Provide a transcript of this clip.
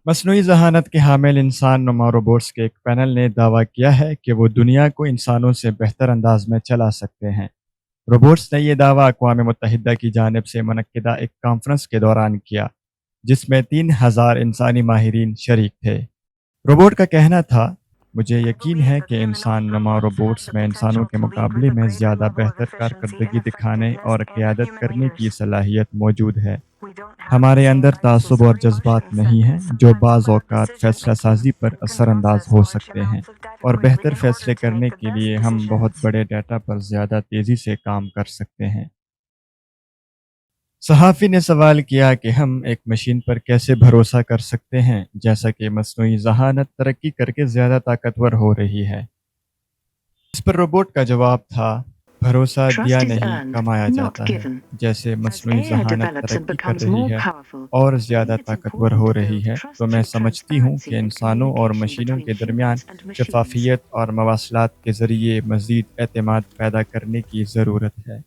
मसनूई ज़हानत के हामिल इंसान नुमा रोबोट्स के एक पैनल ने दावा किया है कि वो दुनिया को इंसानों से बेहतर अंदाज में चला सकते हैं। रोबोट्स ने यह दावा अक़वाम मुत्तहिदा की जानिब से मुनक्किदा एक कॉन्फ्रेंस के दौरान किया, जिसमें 3000 इंसानी माहिरीन शरीक थे। रोबोट का कहना था, मुझे यकीन है कि इंसान नुमा रोबोट्स में इंसानों के मुकाबले में ज़्यादा बेहतर कारकर्दगी दिखाने और क़यादत करने की सलाहियत मौजूद है। हमारे अंदर तासुब और जज्बात नहीं हैं, जो बाज़ औक़ात फ़ैसला साज़ी पर असरअंदाज हो सकते हैं, और बेहतर फ़ैसले करने के लिए हम बहुत बड़े डेटा पर ज़्यादा तेज़ी से काम कर सकते हैं। सहाफ़ी ने सवाल किया कि हम एक मशीन पर कैसे भरोसा कर सकते हैं, जैसा कि मसनूई ज़हानत तरक्की करके ज़्यादा ताकतवर हो रही है। इस पर रोबोट का जवाब था, भरोसा दिया Trust is नहीं earned, कमाया not जाता है। given. जैसे As मसनूई AI ज़हानत develops and तरक्की कर becomes रही more है powerful, और we ज़्यादा think it's ताकतवर important हो to रही build है, तो trust मैं through समझती हूँ transparency कि in इंसानों और communication मशीनों between के दरमियान humans and machines. शफ़ाफ़ियत और मवासलात के ज़रिए मज़ीद एतमाद पैदा करने की ज़रूरत है।